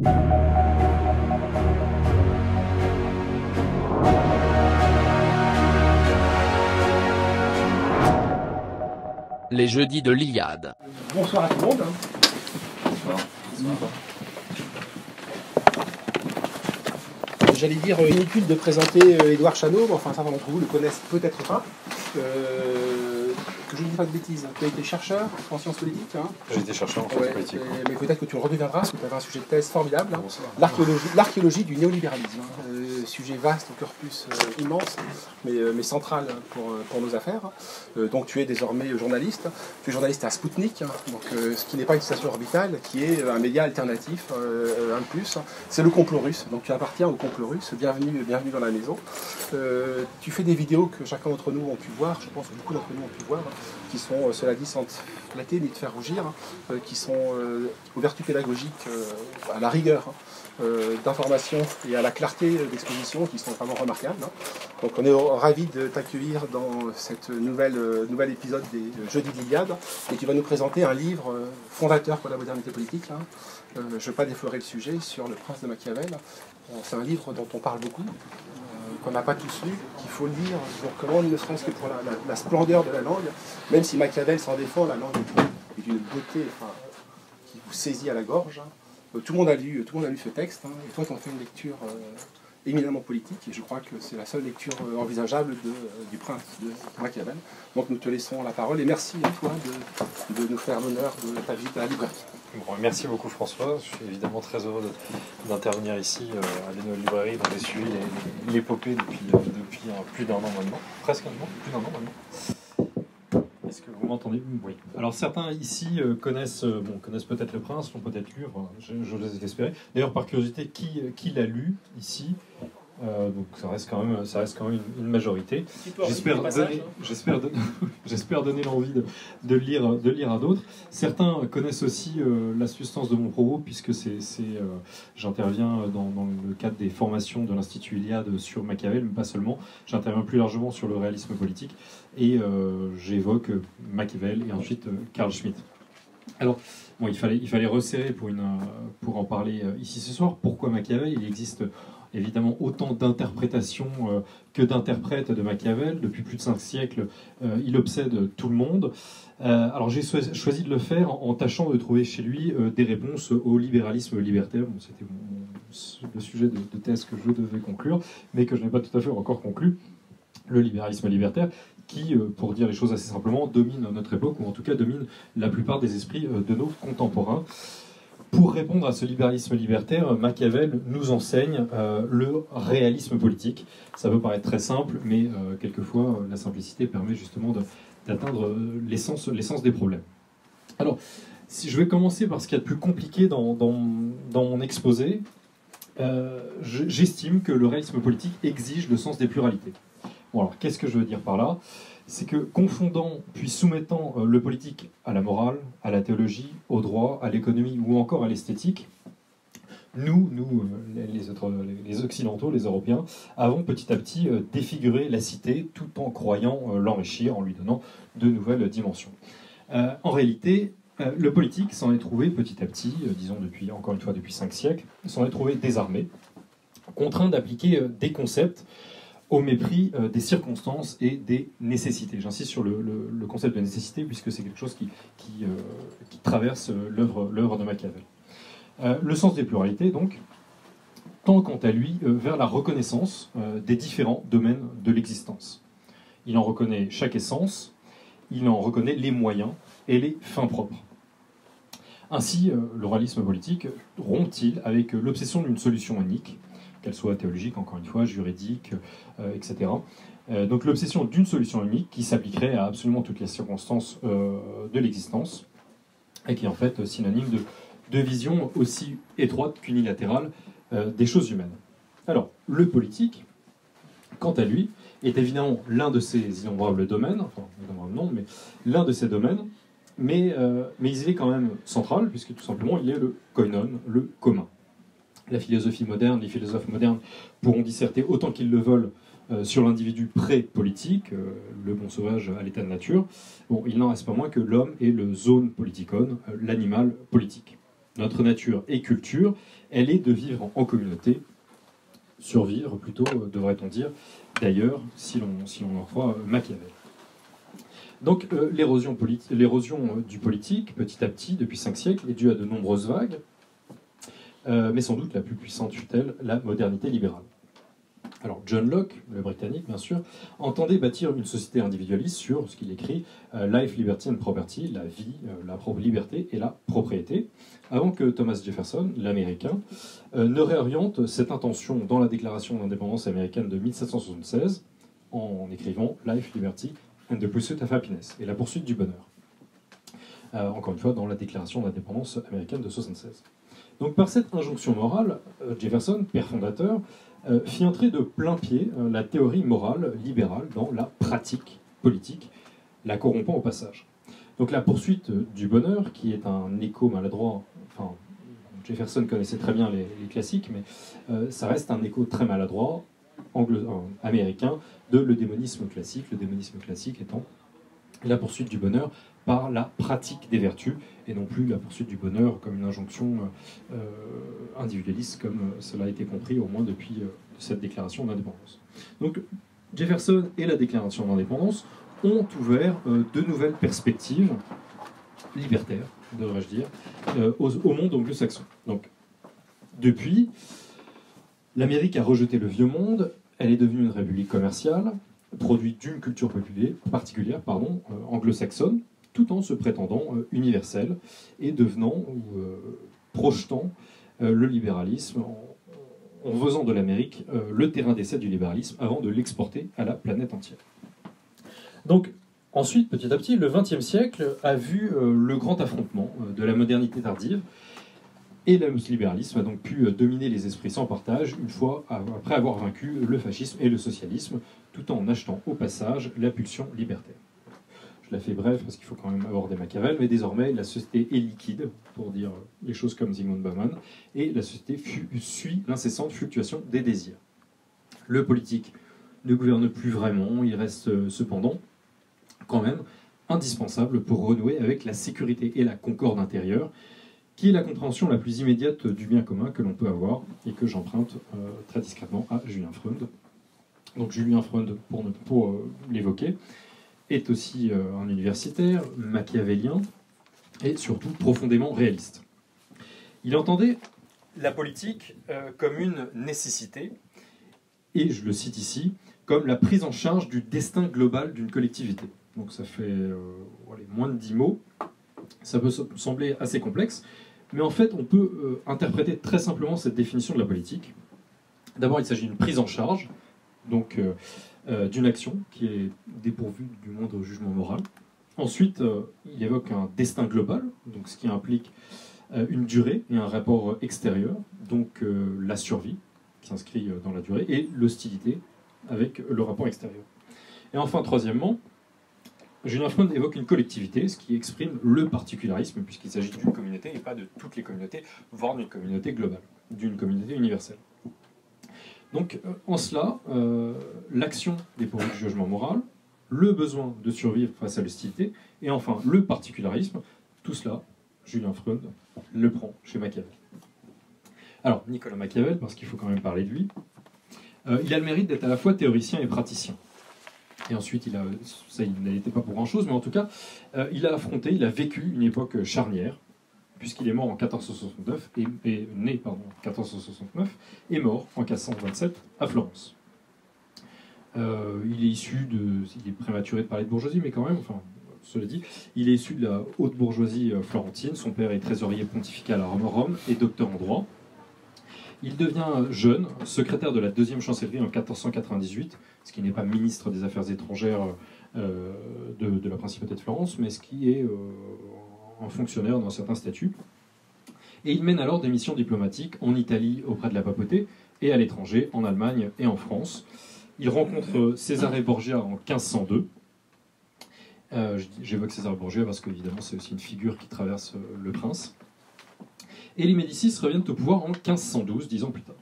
Les jeudis de l'Iliade. Bonsoir à tout le monde. Bonsoir. J'allais dire inutile de présenter Édouard Chano, mais enfin certains d'entre vous le connaissent peut-être pas. Que je ne dis pas de bêtises. Tu as été chercheur en sciences politiques. Hein. J'ai été chercheur en sciences politiques. Mais peut-être que tu le redeviendras, parce que tu avais un sujet de thèse formidable. Hein. L'archéologie du néolibéralisme. Sujet vaste, corpus immense, mais central pour nos affaires. Donc tu es désormais journaliste. Tu es journaliste à Spoutnik, donc, ce qui n'est pas une station orbitale, qui est un média alternatif, un de plus. C'est le complot russe. Donc tu appartiens au complot russe. Bienvenue dans la maison. Tu fais des vidéos que chacun d'entre nous ont pu voir, je pense que beaucoup d'entre nous ont pu voir, qui sont, cela dit, sans te flatter ni te faire rougir, qui sont aux vertus pédagogiques, à la rigueur d'information et à la clarté d'exposition, qui sont vraiment remarquables. Donc on est ravis de t'accueillir dans cette nouvel épisode des Jeudis de l'Iliade, et tu vas nous présenter un livre fondateur pour la modernité politique. Je ne vais pas déflorer le sujet, sur le prince de Machiavel. C'est un livre dont on parle beaucoup, qu'on n'a pas tous lu, qu'il faut lire, je vous recommande, ne serait-ce que pour la splendeur de la langue, même si Machiavel s'en défend, la langue est d'une beauté qui vous saisit à la gorge. Tout le monde a lu ce texte, et toi tu en fais une lecture éminemment politique, et je crois que c'est la seule lecture envisageable du prince de Machiavel. Donc nous te laissons la parole, et merci à toi de nous faire l'honneur de ta visite à la librairie. Bon, merci beaucoup François, je suis évidemment très heureux d'intervenir ici à l'Énoël Librairie, dont j'ai suivi l'épopée depuis plus d'un an maintenant, presque un an, plus d'un an maintenant. Est-ce que vous m'entendez? Oui. Alors certains ici connaissent peut-être Le Prince, l'ont peut-être lu, je les espérer. D'ailleurs par curiosité, qui l'a lu ici? Donc ça reste quand même une majorité. J'espère donner l'envie de lire à d'autres. Certains connaissent aussi la substance de mon propos, puisque j'interviens dans le cadre des formations de l'Institut Iliade sur Machiavel, mais pas seulement. J'interviens plus largement sur le réalisme politique, et j'évoque Machiavel et ensuite Carl Schmitt. Alors, bon, il fallait resserrer pour en parler ici ce soir. Pourquoi Machiavel? Il existe évidemment autant d'interprétations que d'interprètes de Machiavel. Depuis plus de 5 siècles, il obsède tout le monde. Alors j'ai choisi de le faire en tâchant de trouver chez lui des réponses au libéralisme libertaire. Bon, c'était le sujet de thèse que je devais conclure, mais que je n'ai pas tout à fait encore conclu. Le libéralisme libertaire qui, pour dire les choses assez simplement, domine notre époque, ou en tout cas domine la plupart des esprits de nos contemporains. Pour répondre à ce libéralisme libertaire, Machiavel nous enseigne le réalisme politique. Ça peut paraître très simple, mais quelquefois la simplicité permet justement d'atteindre l'essence des problèmes. Alors, si je vais commencer par ce qu'il y a de plus compliqué dans mon exposé, j'estime que le réalisme politique exige le sens des pluralités. Bon, alors, qu'est-ce que je veux dire par là? C'est que confondant puis soumettant le politique à la morale, à la théologie, au droit, à l'économie ou encore à l'esthétique, nous les Occidentaux, les Européens, avons petit à petit défiguré la cité tout en croyant l'enrichir, en lui donnant de nouvelles dimensions. En réalité, le politique s'en est trouvé petit à petit, disons encore une fois depuis 5 siècles, s'en est trouvé désarmé, contraint d'appliquer des concepts au mépris des circonstances et des nécessités. J'insiste sur le concept de nécessité, puisque c'est quelque chose qui traverse l'œuvre de Machiavel. Le sens des pluralités, donc, tend quant à lui vers la reconnaissance des différents domaines de l'existence. Il en reconnaît chaque essence, il en reconnaît les moyens et les fins propres. Ainsi, le réalisme politique rompt-il avec l'obsession d'une solution unique, qu'elle soit théologique, encore une fois, juridique, etc. Donc l'obsession d'une solution unique qui s'appliquerait à absolument toutes les circonstances de l'existence, et qui est en fait synonyme de vision aussi étroite qu'unilatérale des choses humaines. Alors, le politique, quant à lui, est évidemment l'un de ces innombrables domaines, enfin, innombrables non, mais l'un de ces domaines, mais il est quand même central, puisque tout simplement, il est le koinon, le commun. La philosophie moderne, les philosophes modernes pourront disserter autant qu'ils le veulent sur l'individu pré-politique, le bon sauvage à l'état de nature. Bon, il n'en reste pas moins que l'homme est le zone politikon, l'animal politique. Notre nature et culture, elle est de vivre en communauté, survivre plutôt, devrait-on dire, d'ailleurs, si l'on en croit Machiavel. Donc l'érosion du politique, petit à petit, depuis 5 siècles, est due à de nombreuses vagues, mais sans doute la plus puissante fut-elle la modernité libérale. Alors John Locke, le Britannique bien sûr, entendait bâtir une société individualiste sur ce qu'il écrit Life, Liberty and Property, la vie, la liberté et la propriété, avant que Thomas Jefferson, l'Américain, ne réoriente cette intention dans la Déclaration d'indépendance américaine de 1776 en écrivant Life, Liberty and the Pursuit of Happiness, et la poursuite du bonheur. Encore une fois, dans la Déclaration d'indépendance américaine de 1776. Donc par cette injonction morale, Jefferson, père fondateur, fit entrer de plein pied la théorie morale libérale dans la pratique politique, la corrompant au passage. Donc la poursuite du bonheur, qui est un écho maladroit, enfin Jefferson connaissait très bien les classiques, mais ça reste un écho très maladroit américain de l'eudémonisme classique étant la poursuite du bonheur par la pratique des vertus, et non plus la poursuite du bonheur comme une injonction individualiste, comme cela a été compris au moins depuis cette déclaration d'indépendance. Donc Jefferson et la déclaration d'indépendance ont ouvert de nouvelles perspectives libertaires, devrais-je dire, au monde anglo-saxon. Donc depuis, l'Amérique a rejeté le vieux monde, elle est devenue une république commerciale, produite d'une culture particulière, anglo-saxonne, tout en se prétendant universelle et devenant ou projetant le libéralisme en faisant de l'Amérique le terrain d'essai du libéralisme avant de l'exporter à la planète entière. Donc, ensuite, petit à petit, le XXe siècle a vu le grand affrontement de la modernité tardive, et le libéralisme a donc pu dominer les esprits sans partage une fois après avoir vaincu le fascisme et le socialisme, tout en achetant au passage la pulsion libertaire. Je la fais bref parce qu'il faut quand même aborder Machiavel, mais désormais la société est liquide, pour dire les choses comme Zygmunt Bauman, et la société suit l'incessante fluctuation des désirs. Le politique ne gouverne plus vraiment, il reste cependant quand même indispensable pour renouer avec la sécurité et la concorde intérieure, qui est la compréhension la plus immédiate du bien commun que l'on peut avoir, et que j'emprunte très discrètement à Julien Freund. Donc Julien Freund, pour l'évoquer, est aussi un universitaire, machiavélien, et surtout profondément réaliste. Il entendait la politique comme une nécessité, et je le cite ici, comme la prise en charge du destin global d'une collectivité. Donc ça fait moins de 10 mots, ça peut sembler assez complexe, mais en fait on peut interpréter très simplement cette définition de la politique. D'abord il s'agit d'une prise en charge, donc d'une action qui est dépourvue du moindre jugement moral. Ensuite il évoque un destin global, donc ce qui implique une durée et un rapport extérieur, donc la survie qui s'inscrit dans la durée, et l'hostilité avec le rapport extérieur. Et enfin, troisièmement, Julien Freund évoque une collectivité, ce qui exprime le particularisme, puisqu'il s'agit d'une communauté et pas de toutes les communautés, voire d'une communauté globale, d'une communauté universelle. Donc, en cela, l'action dépourvue du jugement moral, le besoin de survivre face à l'hostilité, et enfin le particularisme, tout cela, Julien Freund le prend chez Machiavel. Alors, Nicolas Machiavel, parce qu'il faut quand même parler de lui, il a le mérite d'être à la fois théoricien et praticien. Et ensuite, il n'était pas pour grand-chose, mais en tout cas, il a vécu une époque charnière, puisqu'il est mort en 1469, né en 1469, et mort en 1527 à Florence. Il est prématuré de parler de bourgeoisie, mais quand même, cela dit, il est issu de la haute bourgeoisie florentine. Son père est trésorier pontifical à Rome et docteur en droit. Il devient jeune secrétaire de la deuxième chancellerie en 1498, ce qui n'est pas ministre des Affaires étrangères de la principauté de Florence, mais ce qui est un fonctionnaire d'un certain statut. Et il mène alors des missions diplomatiques en Italie auprès de la papauté et à l'étranger, en Allemagne et en France. Il rencontre Cesare Borgia en 1502. J'évoque Cesare Borgia parce qu'évidemment c'est aussi une figure qui traverse le prince. Et les Médicis reviennent au pouvoir en 1512, 10 ans plus tard.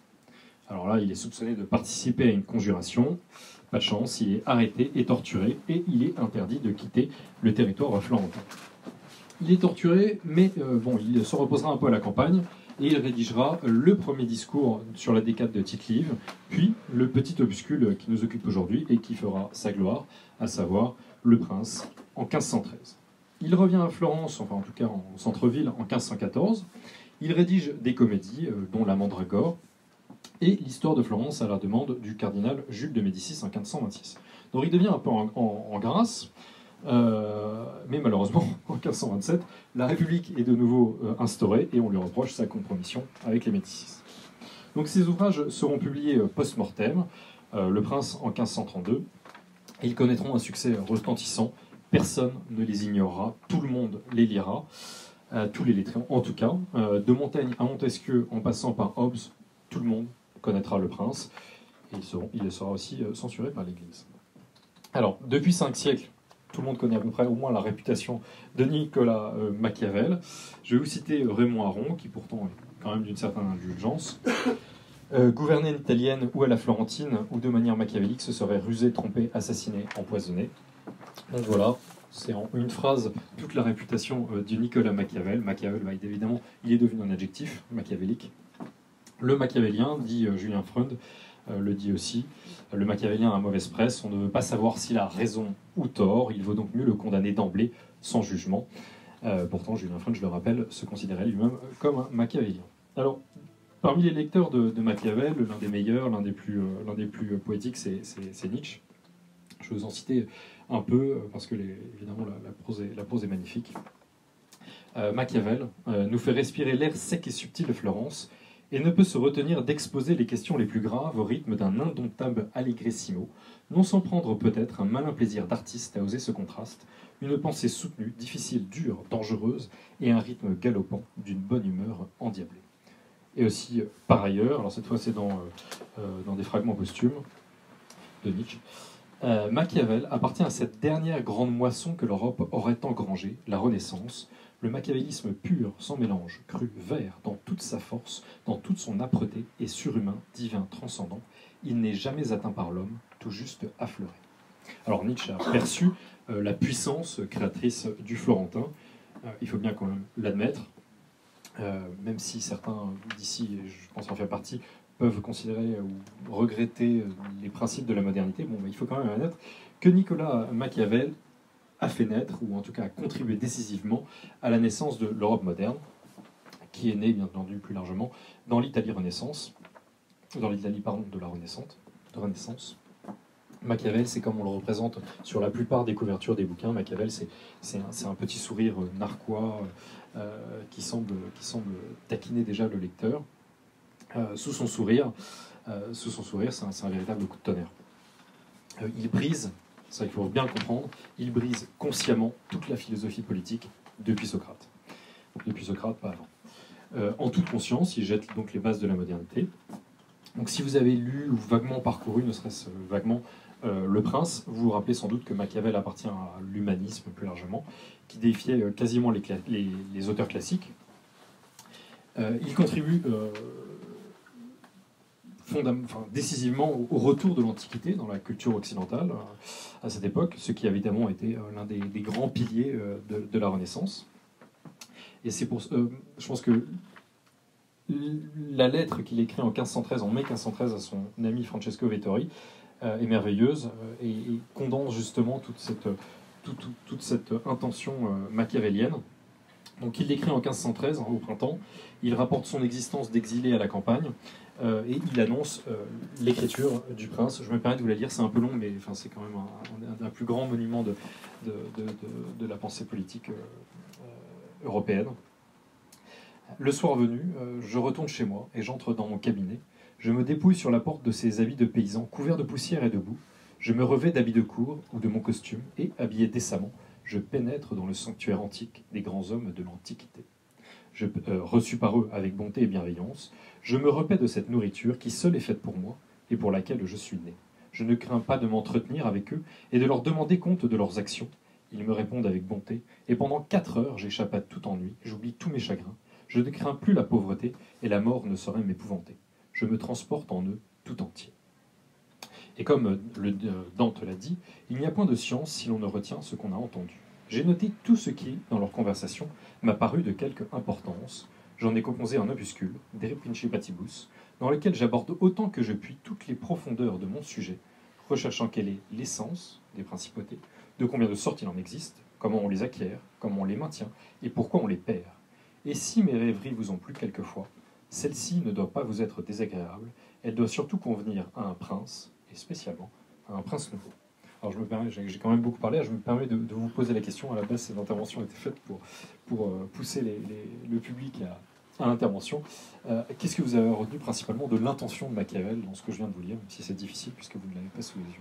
Alors là, il est soupçonné de participer à une conjuration. Pas de chance, il est arrêté et torturé, et il est interdit de quitter le territoire florentin. Il est torturé, mais bon, il se reposera un peu à la campagne, et il rédigera le premier discours sur la décade de Tite-Live, puis le petit opuscule qui nous occupe aujourd'hui et qui fera sa gloire, à savoir Le Prince, en 1513. Il revient à Florence, enfin en tout cas en centre-ville, en 1514. Il rédige des comédies, dont La Mandragore, et l'histoire de Florence à la demande du cardinal Jules de Médicis en 1526. Donc il devient un peu en grâce, mais malheureusement, en 1527, la République est de nouveau instaurée et on lui reproche sa compromission avec les Médicis. Donc ces ouvrages seront publiés post-mortem, Le Prince en 1532, et ils connaîtront un succès retentissant. Personne ne les ignorera, tout le monde les lira, tous les lettrés en tout cas. De Montaigne à Montesquieu, en passant par Hobbes, tout le monde connaîtra Le Prince, et il sera aussi censuré par l'Église. Alors, depuis 5 siècles, tout le monde connaît à peu près au moins la réputation de Nicolas Machiavel. Je vais vous citer Raymond Aron, qui pourtant est quand même d'une certaine indulgence. Gouverner une italienne ou à la Florentine, ou de manière machiavélique, se serait rusé, trompé, assassiné, empoisonné. Donc voilà, c'est en une phrase toute la réputation de Nicolas Machiavel. Machiavel, bah, évidemment, il est devenu un adjectif, machiavélique. Le machiavélien, dit Julien Freund, le dit aussi, le machiavélien a mauvaise presse, on ne veut pas savoir s'il a raison ou tort, il vaut donc mieux le condamner d'emblée, sans jugement. Pourtant, Julien Freund, je le rappelle, se considérait lui-même comme un machiavélien. Alors, parmi les lecteurs de Machiavel, l'un des meilleurs, l'un des plus poétiques, c'est Nietzsche. Je vais vous en citer un peu, parce que évidemment la prose est magnifique. Machiavel nous fait respirer l'air sec et subtil de Florence, et ne peut se retenir d'exposer les questions les plus graves au rythme d'un indomptable allégrissimo, non sans prendre peut-être un malin plaisir d'artiste à oser ce contraste, une pensée soutenue, difficile, dure, dangereuse, et un rythme galopant d'une bonne humeur endiablée. Et aussi, par ailleurs, alors cette fois c'est dans des fragments posthumes de Nietzsche, Machiavel appartient à cette dernière grande moisson que l'Europe aurait engrangée, la Renaissance, le machiavélisme pur, sans mélange, cru, vert, dans toute sa force, dans toute son âpreté, et surhumain, divin, transcendant. Il n'est jamais atteint par l'homme, tout juste affleuré. Alors Nietzsche a perçu la puissance créatrice du Florentin, il faut bien quand même l'admettre, même si certains d'ici, et je pense en faire partie, peuvent considérer ou regretter les principes de la modernité, bon, il faut quand même admettre que Nicolas Machiavel a fait naître, ou en tout cas a contribué décisivement à la naissance de l'Europe moderne, qui est née, bien entendu, plus largement, dans l'Italie Renaissance, dans l'Italie, pardon, de la Renaissance. Machiavel, c'est comme on le représente sur la plupart des couvertures des bouquins. Machiavel, c'est un petit sourire narquois qui semble taquiner déjà le lecteur. Sous son sourire, c'est un véritable coup de tonnerre. Il brise, ça il faut bien le comprendre, il brise consciemment toute la philosophie politique depuis Socrate. Depuis Socrate, pas avant. En toute conscience, il jette donc les bases de la modernité. Donc si vous avez lu ou vaguement parcouru, ne serait-ce vaguement, Le Prince, vous vous rappelez sans doute que Machiavel appartient à l'humanisme plus largement, qui défiait quasiment les auteurs classiques. Il contribue décisivement au retour de l'Antiquité dans la culture occidentale à cette époque, ce qui a évidemment été l'un des grands piliers de la Renaissance. Et c'est pour je pense que la lettre qu'il écrit en mai 1513 à son ami Francesco Vettori est merveilleuse et condense justement toute cette intention machiavélienne. Donc il l'écrit en 1513, au printemps, il rapporte son existence d'exilé à la campagne, et il annonce l'écriture du Prince. Je me permets de vous la lire, c'est un peu long, mais c'est quand même un plus grand monument de la pensée politique européenne. Le soir venu, je retourne chez moi et j'entre dans mon cabinet. Je me dépouille sur la porte de ces habits de paysan couverts de poussière et de boue. Je me revêts d'habits de cour ou de mon costume et, habillé décemment, je pénètre dans le sanctuaire antique des grands hommes de l'Antiquité. Reçu par eux avec bonté et bienveillance, je me repais de cette nourriture qui seule est faite pour moi et pour laquelle je suis né. Je ne crains pas de m'entretenir avec eux et de leur demander compte de leurs actions. Ils me répondent avec bonté, et pendant 4 heures, j'échappe à tout ennui, j'oublie tous mes chagrins. Je ne crains plus la pauvreté, et la mort ne saurait m'épouvanter. Je me transporte en eux tout entier. Et comme Dante l'a dit, il n'y a point de science si l'on ne retient ce qu'on a entendu. J'ai noté tout ce qui, dans leur conversation, m'a paru de quelque importance. J'en ai composé un opuscule, De Principatibus, dans lequel j'aborde autant que je puis toutes les profondeurs de mon sujet, recherchant quelle est l'essence des principautés, de combien de sortes il en existe, comment on les acquiert, comment on les maintient, et pourquoi on les perd. Et si mes rêveries vous ont plu quelquefois, celle-ci ne doit pas vous être désagréable, elle doit surtout convenir à un prince, et spécialement à un prince nouveau. Alors je me permets, j'ai quand même beaucoup parlé, je me permets de vous poser la question. À la base, cette intervention était faite pour pousser le public à l'intervention. Qu'est-ce que vous avez retenu principalement de l'intention de Machiavel dans ce que je viens de vous lire, même si c'est difficile puisque vous ne l'avez pas sous les yeux?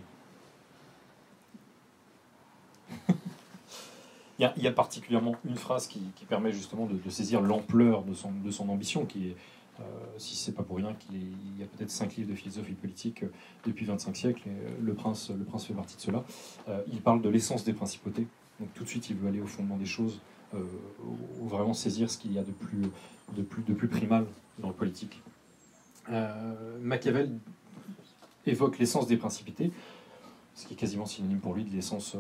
Il y a particulièrement une phrase qui permet justement de saisir l'ampleur de son ambition, qui est, si c'est pas pour rien qu'il y a peut-être 5 livres de philosophie politique depuis 25 siècles, et le prince fait partie de cela. Il parle de l'essence des principautés, donc tout de suite il veut aller au fondement des choses, ou vraiment saisir ce qu'il y a de plus primal dans le politique. Machiavel évoque l'essence des principautés, ce qui est quasiment synonyme pour lui de l'essence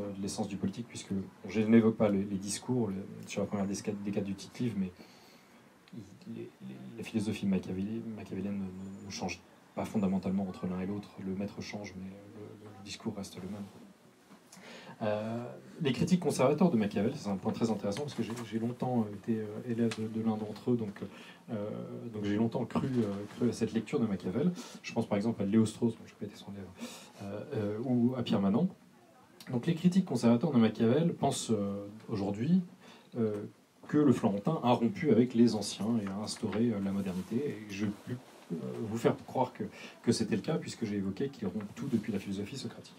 du politique, puisque je n'évoque pas les discours sur la première décade du titre livre, mais la philosophie machiavélienne ne change pas fondamentalement entre l'un et l'autre. Le maître change, mais le discours reste le même. Les critiques conservateurs de Machiavel, c'est un point très intéressant, parce que j'ai longtemps été élève de l'un d'entre eux, donc j'ai longtemps cru à cette lecture de Machiavel. Je pense par exemple à Léo-Strauss, je n'ai pas été son élève, ou à Pierre Manant. Donc les critiques conservateurs de Machiavel pensent aujourd'hui que le Florentin a rompu avec les anciens et a instauré la modernité. Et je vais vous faire croire que c'était le cas, puisque j'ai évoqué qu'il rompt tout depuis la philosophie socratique.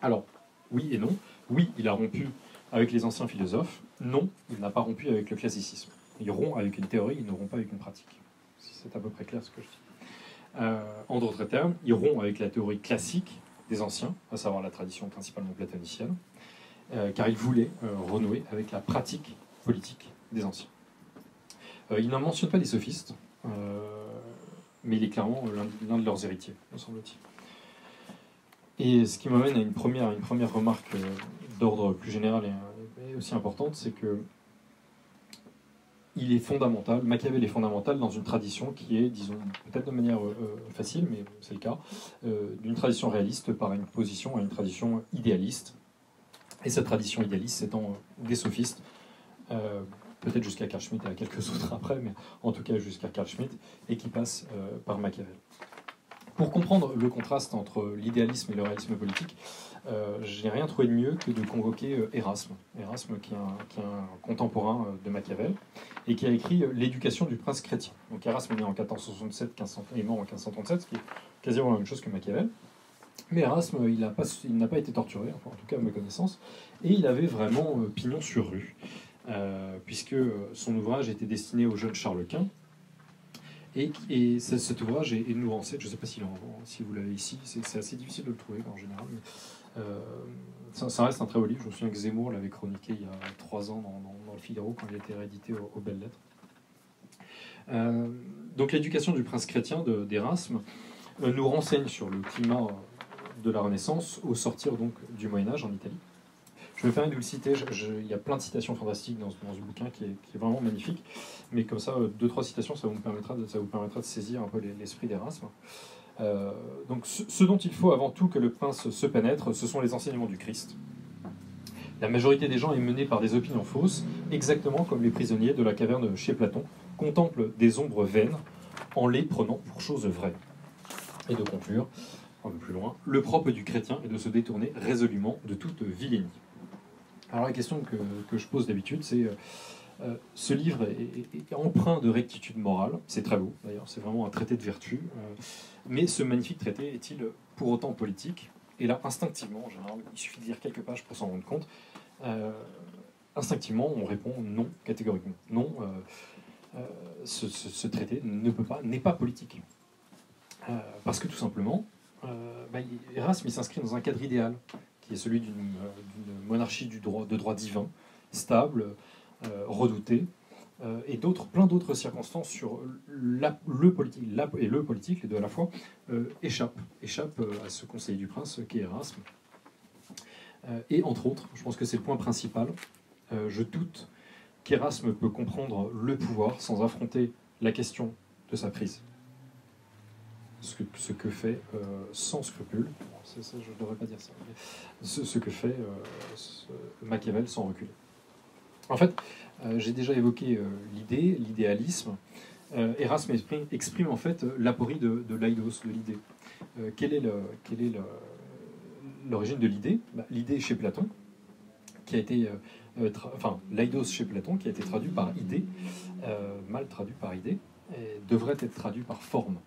Alors, oui et non. Oui, il a rompu avec les anciens philosophes. Non, il n'a pas rompu avec le classicisme. Il rompt avec une théorie, il ne rompt pas avec une pratique. Si c'est à peu près clair ce que je dis. En d'autres termes, il rompt avec la théorie classique des anciens, à savoir la tradition principalement platonicienne, car il voulait renouer avec la pratique politique des anciens. Il n'en mentionne pas les sophistes, mais il est clairement l'un de leurs héritiers, me semble-t-il. Et ce qui m'amène à une première remarque d'ordre plus général et aussi importante, c'est que Machiavel est fondamental dans une tradition qui est, disons, peut-être de manière facile, mais c'est le cas, d'une tradition réaliste par une opposition à une tradition idéaliste. Et cette tradition idéaliste étant des sophistes, peut-être jusqu'à Carl Schmitt et à quelques autres après, mais en tout cas jusqu'à Carl Schmitt, et qui passe par Machiavel. Pour comprendre le contraste entre l'idéalisme et le réalisme politique, je n'ai rien trouvé de mieux que de convoquer Erasme. Erasme qui est un contemporain de Machiavel, et qui a écrit L'éducation du prince chrétien. Donc Erasme est né en 1467 et mort en 1537, ce qui est quasiment la même chose que Machiavel. Mais Erasme, il n'a pas été torturé, enfin, en tout cas à ma connaissance, et il avait vraiment pignon sur rue, puisque son ouvrage était destiné au jeune Charles Quint, et cet ouvrage est nuancé. Je ne sais pas si vous l'avez ici, c'est assez difficile de le trouver en général, mais ça reste un très beau livre. Je me souviens que Zemmour l'avait chroniqué il y a 3 ans dans le Figaro, quand il a été réédité aux Belles Lettres. Donc l'éducation du prince chrétien d'Erasme nous renseigne sur le climat de la Renaissance au sortir donc du Moyen-Âge en Italie. Je me permets de vous le citer, il y a plein de citations fantastiques dans ce bouquin qui est vraiment magnifique, mais comme ça, 2-3 citations, ça vous permettra de saisir un peu l'esprit d'Erasme. Donc, ce dont il faut avant tout que le prince se pénètre, ce sont les enseignements du Christ. La majorité des gens est menée par des opinions fausses, exactement comme les prisonniers de la caverne chez Platon contemplent des ombres vaines en les prenant pour choses vraies. Et de conclure, un peu plus loin, le propre du chrétien est de se détourner résolument de toute vilainie. Alors la question que je pose d'habitude, c'est ce livre est empreint de rectitude morale, c'est très beau d'ailleurs, c'est vraiment un traité de vertu, mais ce magnifique traité est-il pour autant politique? Et là, instinctivement, en général, il suffit de lire quelques pages pour s'en rendre compte, instinctivement, on répond non, catégoriquement. Non, ce traité n'est pas politique. Parce que tout simplement, Erasme s'inscrit dans un cadre idéal, qui est celui d'une monarchie de droit divin, stable, redoutée, et plein d'autres circonstances sur le politique, les deux à la fois, échappent à ce conseiller du prince qu'est Erasme. Et entre autres, je pense que c'est le point principal, je doute qu'Érasme peut comprendre le pouvoir sans affronter la question de sa prise. Ce que fait sans scrupule, je ne devrais pas dire ça, mais ce que fait Machiavel sans reculer. En fait, j'ai déjà évoqué l'idéalisme. Érasme exprime en fait l'aporie de l'eidos, de l'idée. Quelle est l'origine de l'idée? L'idée chez Platon, qui a été l'eidos chez Platon, qui a été traduit par idée, mal traduit par idée, et devrait être traduit par forme.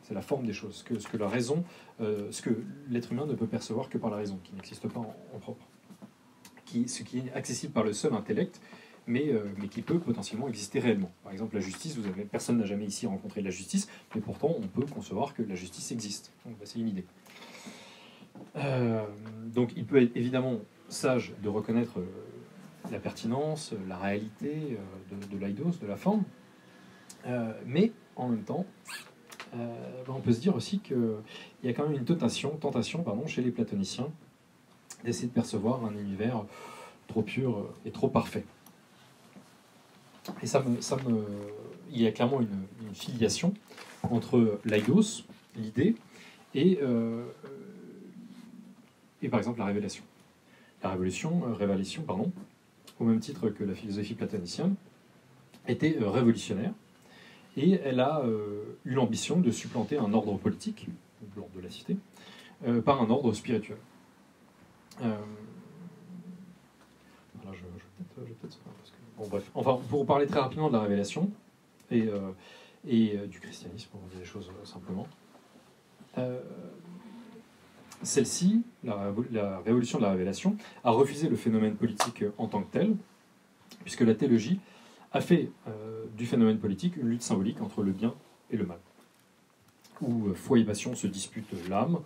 C'est la forme des choses, ce que la raison, ce que l'être humain ne peut percevoir que par la raison, qui n'existe pas en propre, ce qui est accessible par le seul intellect, mais qui peut potentiellement exister réellement. Par exemple, la justice, personne n'a jamais ici rencontré la justice, mais pourtant on peut concevoir que la justice existe. Donc c'est une idée. Donc il peut être évidemment sage de reconnaître la pertinence, la réalité de l'eidos, de la forme, mais en même temps, on peut se dire aussi qu'il y a quand même une tentation chez les platoniciens d'essayer de percevoir un univers trop pur et trop parfait. Et il y a clairement une filiation entre l'eidos, l'idée, et par exemple la révélation. La révélation, au même titre que la philosophie platonicienne, était révolutionnaire. Et elle a eu l'ambition de supplanter un ordre politique, l'ordre de la cité, par un ordre spirituel. Voilà, je vais peut-être bon, bref. Enfin, pour parler très rapidement de la révélation et du christianisme, on va dire les choses simplement. Celle-ci, la révolution de la révélation, a refusé le phénomène politique en tant que tel, puisque la théologie a fait du phénomène politique une lutte symbolique entre le bien et le mal, où foi et passion se disputent l'âme,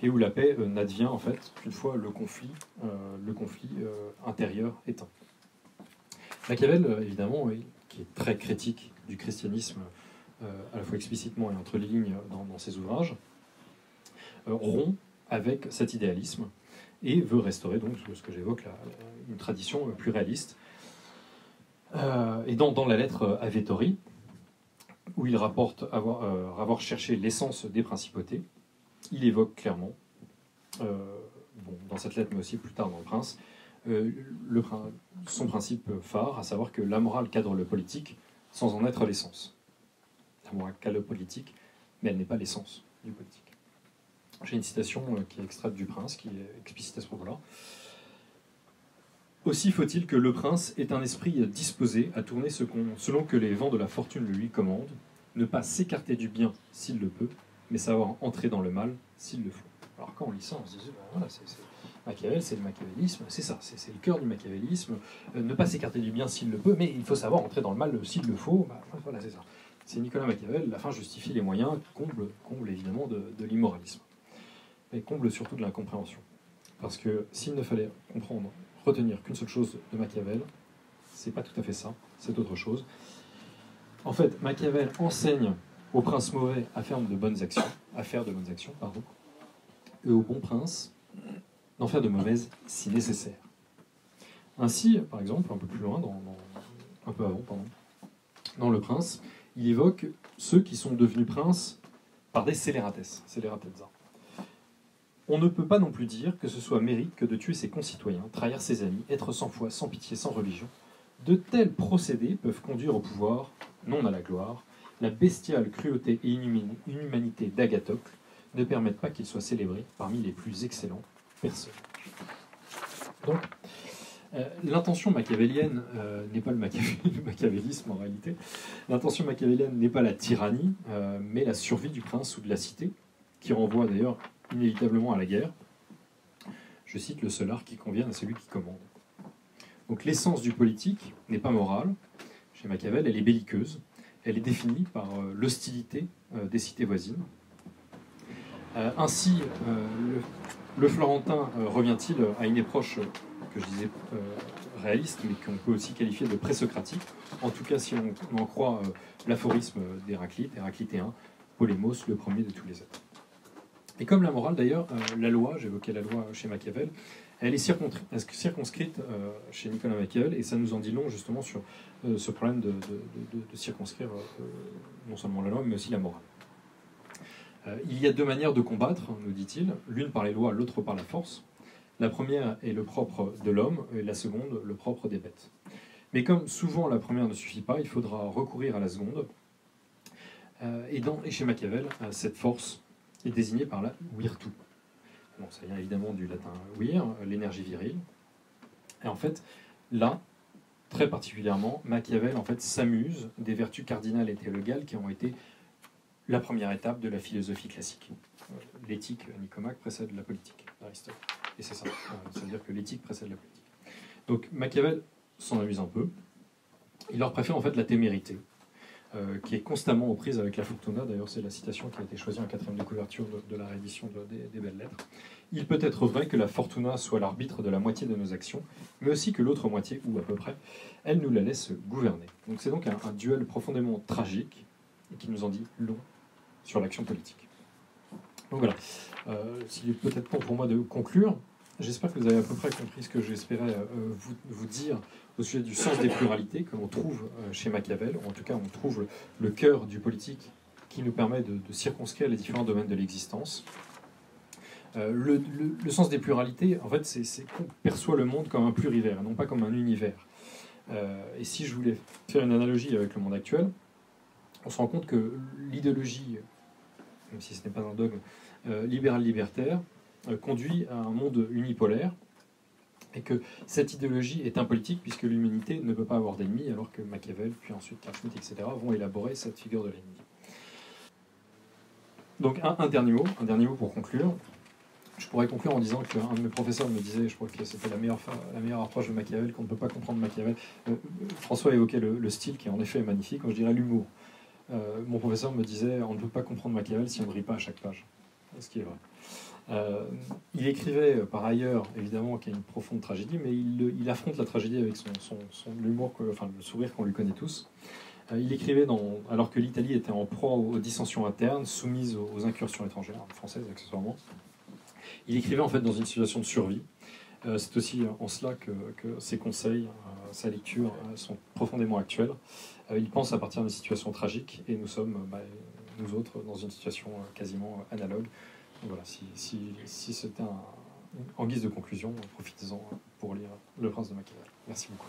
et où la paix n'advient en fait qu'une fois le conflit intérieur éteint. Machiavel, évidemment, qui est très critique du christianisme, à la fois explicitement et entre les lignes dans ses ouvrages, rompt avec cet idéalisme et veut restaurer donc ce que j'évoque là, une tradition plus réaliste. Et dans la lettre à Vettori, où il rapporte avoir cherché l'essence des principautés, il évoque clairement, dans cette lettre mais aussi plus tard dans le Prince, son principe phare, à savoir que la morale cadre le politique sans en être l'essence. La morale cadre le politique, mais elle n'est pas l'essence du politique. J'ai une citation qui est extraite du Prince, qui est explicite à ce propos-là. Aussi faut-il que le prince ait un esprit disposé à tourner selon que les vents de la fortune le lui commandent, ne pas s'écarter du bien s'il le peut, mais savoir entrer dans le mal s'il le faut. Alors quand on lit ça, on se dit, voilà, Machiavel, c'est le machiavélisme, c'est ça, c'est le cœur du machiavélisme, ne pas s'écarter du bien s'il le peut, mais il faut savoir entrer dans le mal s'il le faut, voilà, c'est ça. C'est Nicolas Machiavel, la fin justifie les moyens, comble évidemment de l'immoralisme, mais comble surtout de l'incompréhension. Parce que s'il ne fallait retenir qu'une seule chose de Machiavel, c'est pas tout à fait ça, c'est autre chose. En fait, Machiavel enseigne au prince mauvais à faire de bonnes actions, et au bon prince d'en faire de mauvaises si nécessaire. Ainsi, par exemple, un peu plus loin, dans le Prince, il évoque ceux qui sont devenus princes par des scélératesses. On ne peut pas non plus dire que ce soit mérite que de tuer ses concitoyens, trahir ses amis, être sans foi, sans pitié, sans religion. De tels procédés peuvent conduire au pouvoir, non à la gloire. La bestiale cruauté et inhumanité d'Agathocle ne permettent pas qu'il soit célébré parmi les plus excellents personnages. Donc, l'intention machiavélienne n'est pas le machiavélisme en réalité. L'intention machiavélienne n'est pas la tyrannie, mais la survie du prince ou de la cité, qui renvoie d'ailleurs inévitablement à la guerre. Je cite: le seul art qui convienne à celui qui commande. Donc l'essence du politique n'est pas morale. Chez Machiavel, elle est belliqueuse. Elle est définie par l'hostilité des cités voisines. Ainsi, le Florentin revient-il à une approche que je disais réaliste, mais qu'on peut aussi qualifier de présocratique. En tout cas, si on en croit l'aphorisme d'Héraclite, Héraclitéen, Polémos, le premier de tous les êtres. Et comme la morale, d'ailleurs, la loi, j'évoquais la loi chez Machiavel, Elle est circonscrite chez Nicolas Machiavel, et ça nous en dit long justement sur ce problème de circonscrire non seulement la loi, mais aussi la morale. Il y a deux manières de combattre, nous dit-il, l'une par les lois, l'autre par la force. La première est le propre de l'homme, et la seconde, le propre des bêtes. Mais comme souvent la première ne suffit pas, il faudra recourir à la seconde. Et chez Machiavel, cette force est désignée par la virtu. Bon, ça vient évidemment du latin vir, l'énergie virile. Et en fait, là, très particulièrement, Machiavel en fait, s'amuse des vertus cardinales et théologales qui ont été la première étape de la philosophie classique. L'éthique, Nicomaque, précède la politique, d'Aristote. Et c'est ça, ça veut dire que l'éthique précède la politique. Donc Machiavel s'en amuse un peu. Il leur préfère en fait la témérité, qui est constamment aux prises avec la fortuna. D'ailleurs, c'est la citation qui a été choisie en quatrième de couverture de la réédition des Belles Lettres. Il peut être vrai que la fortuna soit l'arbitre de la moitié de nos actions, mais aussi que l'autre moitié, ou à peu près, elle nous la laisse gouverner. Donc c'est donc un duel profondément tragique, et qui nous en dit long sur l'action politique. Donc voilà, s'il est peut-être temps pour moi de conclure, j'espère que vous avez à peu près compris ce que j'espérais vous dire au sujet du sens des pluralités que l'on trouve chez Machiavel, ou en tout cas on trouve le cœur du politique qui nous permet de circonscrire les différents domaines de l'existence. Le sens des pluralités, en fait, c'est qu'on perçoit le monde comme un plurivers, non pas comme un univers. Et si je voulais faire une analogie avec le monde actuel, on se rend compte que l'idéologie, même si ce n'est pas un dogme, libéral-libertaire, conduit à un monde unipolaire, et que cette idéologie est impolitique puisque l'humanité ne peut pas avoir d'ennemis, alors que Machiavel, puis ensuite Carl Schmitt, etc., vont élaborer cette figure de l'ennemi. Donc un dernier mot pour conclure. Je pourrais conclure en disant qu'un de mes professeurs me disait, je crois que c'était la meilleure approche de Machiavel, qu'on ne peut pas comprendre Machiavel. François évoquait le style qui en effet est magnifique, je dirais l'humour. Mon professeur me disait, on ne peut pas comprendre Machiavel si on ne rit pas à chaque page. Ce qui est vrai. Il écrivait par ailleurs, évidemment, qu'il y a une profonde tragédie, mais il affronte la tragédie avec son humour, enfin le sourire qu'on lui connaît tous. Il écrivait alors que l'Italie était en proie aux dissensions internes, soumise aux incursions étrangères, françaises accessoirement. Il écrivait en fait dans une situation de survie. C'est aussi en cela que ses conseils, sa lecture sont profondément actuels. Il pense à partir d'une situation tragique, et nous sommes, nous autres, dans une situation quasiment analogue. Donc voilà, si c'était en guise de conclusion, profitez-en pour lire Le Prince de Machiavel. Merci beaucoup.